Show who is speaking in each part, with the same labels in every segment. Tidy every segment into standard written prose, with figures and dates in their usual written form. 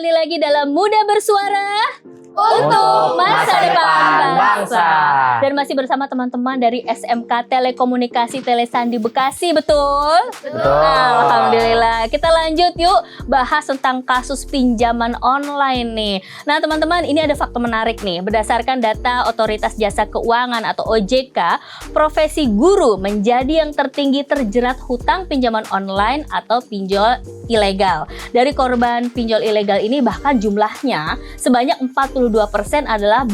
Speaker 1: kembali lagi dalam Muda Bersuara untuk masa depan bangsa. Dan masih bersama teman-teman dari SMK Telekomunikasi Telesandi Bekasi, betul?
Speaker 2: Betul.
Speaker 1: Alhamdulillah. Kita lanjut yuk bahas tentang kasus pinjaman online nih. Nah teman-teman, ini ada fakta menarik nih. Berdasarkan data Otoritas Jasa Keuangan atau OJK, profesi guru menjadi yang tertinggi terjerat hutang pinjaman online atau pinjol ilegal. Dari korban pinjol ilegal ini bahkan jumlahnya sebanyak 42% adalah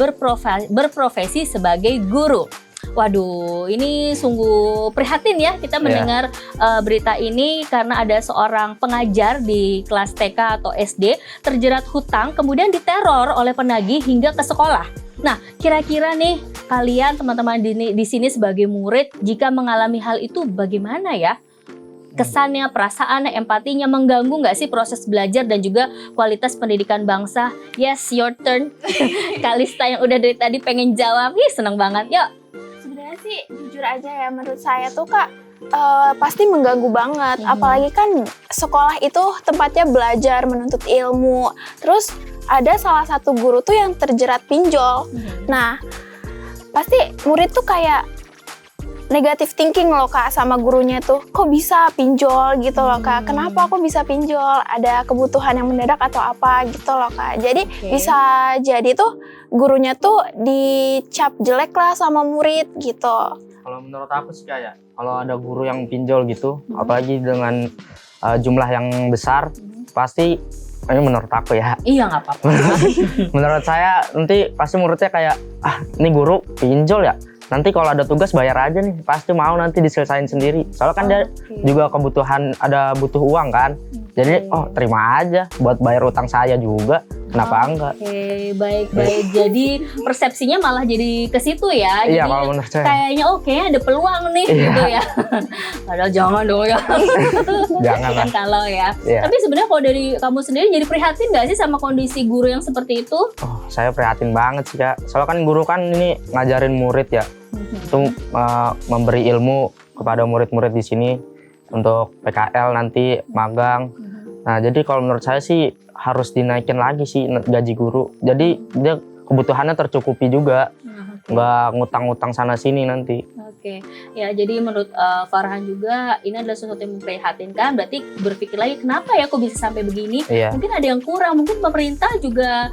Speaker 1: berprofesi sebagai guru. Waduh, ini sungguh prihatin ya kita mendengar berita ini karena ada seorang pengajar di kelas TK atau SD terjerat hutang kemudian diteror oleh penagih hingga ke sekolah. Nah, kira-kira nih kalian teman-teman di sini sebagai murid jika mengalami hal itu bagaimana ya? Kesannya, perasaannya, empatinya mengganggu nggak sih proses belajar dan juga kualitas pendidikan bangsa? Yes, your turn. Kalista yang udah dari tadi pengen jawab, seneng banget. Yuk.
Speaker 3: Sebenarnya sih jujur aja ya, menurut saya tuh Kak pasti mengganggu banget. Apalagi kan sekolah itu tempatnya belajar, menuntut ilmu. Terus ada salah satu guru tuh yang terjerat pinjol. Nah, pasti murid tuh kayak negatif thinking loh Kak sama gurunya tuh, kok bisa pinjol gitu loh Kak, kenapa aku bisa pinjol, ada kebutuhan yang mendadak atau apa gitu loh Kak. Jadi bisa jadi tuh gurunya tuh dicap jelek lah sama murid gitu.
Speaker 2: Kalau menurut aku sih kayak kalau ada guru yang pinjol gitu, apalagi dengan jumlah yang besar, pasti ini menurut aku ya.
Speaker 1: Iya nggak apa-apa.
Speaker 2: Menurut saya nanti pasti muridnya kayak ini guru pinjol ya. Nanti kalau ada tugas bayar aja nih, pasti mau nanti diselesain sendiri. Soalnya kan dia juga kebutuhan, ada butuh uang kan. Jadi terima aja buat bayar utang saya juga, kenapa enggak?
Speaker 1: Oke, baik. Jadi persepsinya malah jadi ke situ ya.
Speaker 2: Iya,
Speaker 1: jadi
Speaker 2: kalau menurut saya.
Speaker 1: Kayaknya ada peluang nih gitu ya. Padahal jangan dong ya.
Speaker 2: Jangan lah.
Speaker 1: Kalau ya.
Speaker 2: Iya.
Speaker 1: Tapi sebenarnya kalau dari kamu sendiri jadi prihatin nggak sih sama kondisi guru yang seperti itu?
Speaker 2: Oh, saya prihatin banget sih Kak. Soalnya kan guru kan ini ngajarin murid ya. Itu memberi ilmu kepada murid-murid di sini untuk PKL nanti magang. Nah, jadi kalau menurut saya sih harus dinaikin lagi sih gaji guru. Jadi dia kebutuhannya tercukupi juga, nggak ngutang-ngutang sana sini nanti.
Speaker 1: Oke, ya jadi menurut Farhan juga ini adalah sesuatu yang memprihatinkan. Berarti berpikir lagi kenapa ya kok bisa sampai begini?
Speaker 2: Iya.
Speaker 1: Mungkin ada yang kurang, mungkin pemerintah juga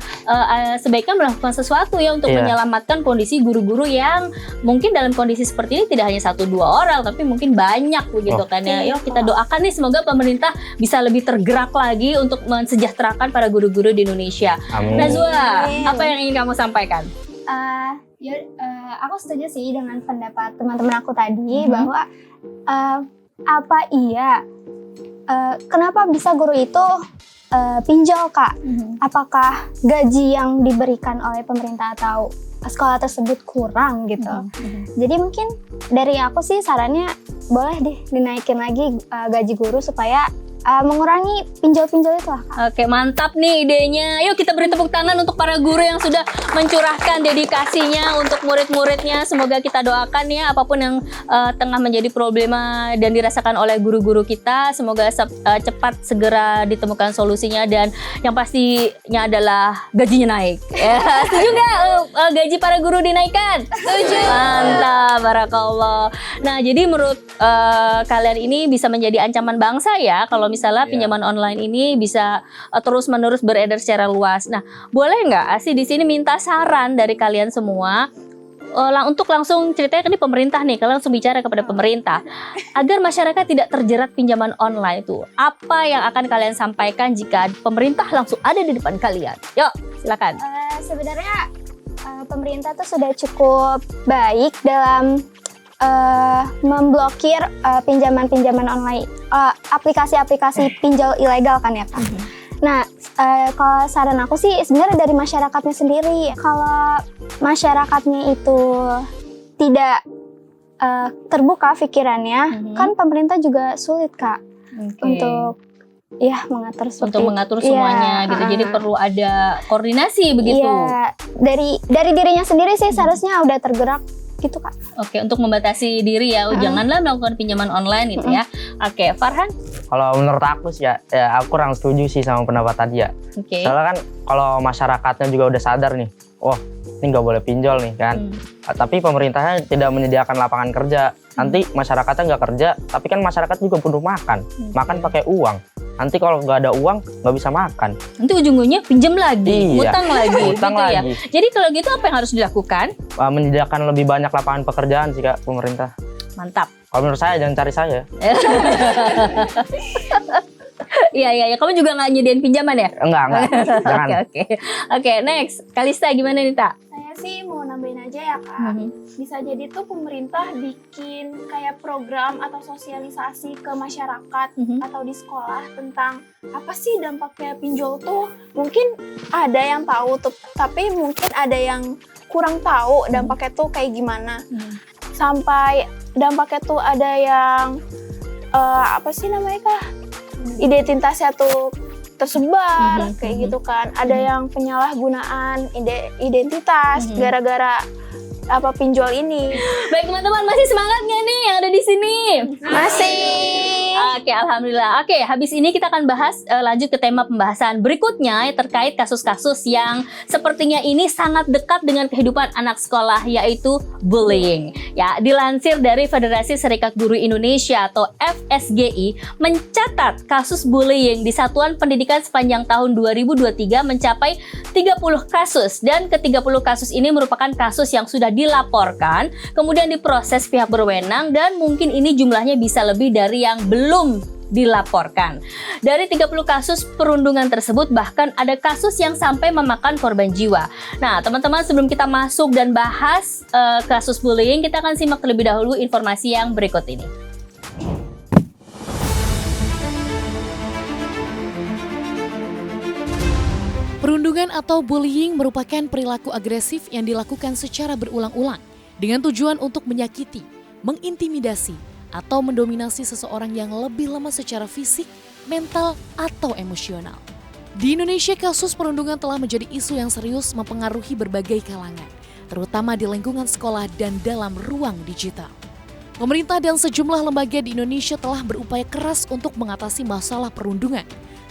Speaker 1: sebaiknya melakukan sesuatu ya untuk menyelamatkan kondisi guru-guru yang mungkin dalam kondisi seperti ini tidak hanya 1-2 orang, tapi mungkin banyak begitu kan ya. Yuk kita doakan nih semoga pemerintah bisa lebih tergerak lagi untuk mensejahterakan para guru-guru di Indonesia.
Speaker 2: Amin.
Speaker 1: Nazwa, apa yang ingin kamu sampaikan?
Speaker 3: Aku setuju sih dengan pendapat teman-teman aku tadi bahwa apa iya kenapa bisa guru itu pinjol Kak? Apakah gaji yang diberikan oleh pemerintah atau sekolah tersebut kurang gitu? Jadi mungkin dari aku sih sarannya boleh deh dinaikin lagi gaji guru supaya mengurangi pinjol-pinjol itu lah Kak.
Speaker 1: Oke, mantap nih idenya. Yuk kita beri tepuk tangan untuk para guru yang sudah mencurahkan dedikasinya untuk murid-muridnya. Semoga kita doakan ya apapun yang tengah menjadi problema dan dirasakan oleh guru-guru kita. Semoga cepat segera ditemukan solusinya dan yang pastinya adalah gajinya naik. Setuju nggak gaji para guru dinaikkan? Setuju. Mantap, barakallah. Nah, jadi menurut kalian ini bisa menjadi ancaman bangsa ya kalau misalnya pinjaman online ini bisa terus-menerus beredar secara luas. Nah, boleh nggak Asi di sini minta saran dari kalian semua untuk langsung ceritanya ke pemerintah nih, kalian langsung bicara kepada pemerintah agar masyarakat tidak terjerat pinjaman online itu. Apa yang akan kalian sampaikan jika pemerintah langsung ada di depan kalian? Yuk, silakan.
Speaker 3: Sebenarnya pemerintah tuh sudah cukup baik dalam memblokir pinjaman-pinjaman online, aplikasi-aplikasi pinjol ilegal kan ya Kak. Nah, kalau saran aku sih sebenarnya dari masyarakatnya sendiri. Kalau masyarakatnya itu tidak terbuka pikirannya, kan pemerintah juga sulit Kak untuk mengatur
Speaker 1: semuanya gitu. Jadi perlu ada koordinasi begitu.
Speaker 3: Iya, dari dirinya sendiri sih seharusnya udah tergerak gitu Kak.
Speaker 1: Oke, untuk membatasi diri ya, janganlah melakukan pinjaman online gitu ya. Oke, Farhan?
Speaker 2: Kalau menurut aku sih ya aku kurang setuju sih sama pendapat tadi ya.
Speaker 1: Oke.
Speaker 2: Soalnya kan kalau masyarakatnya juga udah sadar nih, oh ini nggak boleh pinjol nih kan. Tapi pemerintahnya tidak menyediakan lapangan kerja. Nanti masyarakatnya nggak kerja, tapi kan masyarakat juga butuh makan. Makan pakai uang. Nanti kalau nggak ada uang, nggak bisa makan.
Speaker 1: Nanti ujung-ujungnya pinjam lagi,
Speaker 2: Iya,
Speaker 1: utang lagi,
Speaker 2: utang
Speaker 1: gitu ya.
Speaker 2: lagi.
Speaker 1: Jadi kalau gitu apa yang harus dilakukan?
Speaker 2: Menyediakan lebih banyak lapangan pekerjaan sih Kak, pemerintah.
Speaker 1: Mantap.
Speaker 2: Kalau menurut saya jangan cari saya.
Speaker 1: Iya. Kamu juga nggak nyediain pinjaman ya?
Speaker 2: Enggak. Jangan.
Speaker 1: Oke, next. Kalista gimana nih, Tak?
Speaker 3: Saya sih mau nambahin aja ya Kak. Bisa jadi tuh pemerintah bikin kayak program atau sosialisasi ke masyarakat atau di sekolah tentang apa sih dampaknya pinjol tuh. Mungkin ada yang tahu tuh, tapi mungkin ada yang kurang tahu dampaknya tuh kayak gimana. Sampai dampaknya tuh ada yang apa sih namanya Kak? Identitasnya tuh tersebar kayak gitu kan. Ada yang penyalahgunaan identitas gara-gara apa pinjol ini.
Speaker 1: Baik teman-teman, masih semangat nggak nih yang ada di sini?
Speaker 3: Masih.
Speaker 1: Oke, alhamdulillah. Oke, habis ini kita akan bahas lanjut ke tema pembahasan berikutnya terkait kasus-kasus yang sepertinya ini sangat dekat dengan kehidupan anak sekolah, yaitu bullying. Ya, dilansir dari Federasi Serikat Guru Indonesia atau FSGI mencatat kasus bullying di satuan pendidikan sepanjang tahun 2023 mencapai 30 kasus dan ke-30 kasus ini merupakan kasus yang sudah dilaporkan, kemudian diproses pihak berwenang dan mungkin ini jumlahnya bisa lebih dari yang belum dilaporkan. Dari 30 kasus perundungan tersebut bahkan ada kasus yang sampai memakan korban jiwa. Nah, teman-teman, sebelum kita masuk dan bahas kasus bullying, kita akan simak terlebih dahulu informasi yang berikut ini.
Speaker 4: Perundungan atau bullying merupakan perilaku agresif yang dilakukan secara berulang-ulang dengan tujuan untuk menyakiti, mengintimidasi, atau mendominasi seseorang yang lebih lemah secara fisik, mental, atau emosional. Di Indonesia, kasus perundungan telah menjadi isu yang serius mempengaruhi berbagai kalangan, terutama di lingkungan sekolah dan dalam ruang digital. Pemerintah dan sejumlah lembaga di Indonesia telah berupaya keras untuk mengatasi masalah perundungan,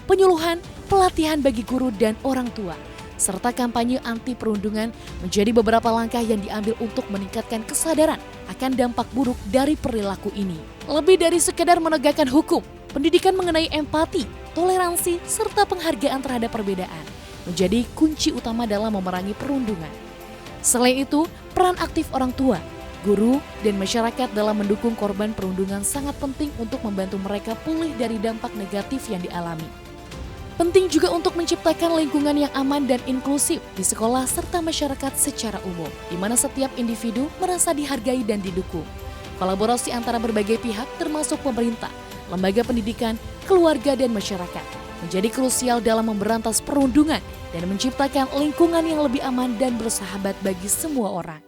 Speaker 4: penyuluhan, pelatihan bagi guru dan orang tua, serta kampanye anti perundungan menjadi beberapa langkah yang diambil untuk meningkatkan kesadaran akan dampak buruk dari perilaku ini. Lebih dari sekedar menegakkan hukum, pendidikan mengenai empati, toleransi, serta penghargaan terhadap perbedaan menjadi kunci utama dalam memerangi perundungan. Selain itu, peran aktif orang tua, guru, dan masyarakat dalam mendukung korban perundungan sangat penting untuk membantu mereka pulih dari dampak negatif yang dialami. Penting juga untuk menciptakan lingkungan yang aman dan inklusif di sekolah serta masyarakat secara umum, di mana setiap individu merasa dihargai dan didukung. Kolaborasi antara berbagai pihak termasuk pemerintah, lembaga pendidikan, keluarga, dan masyarakat menjadi krusial dalam memberantas perundungan dan menciptakan lingkungan yang lebih aman dan bersahabat bagi semua orang.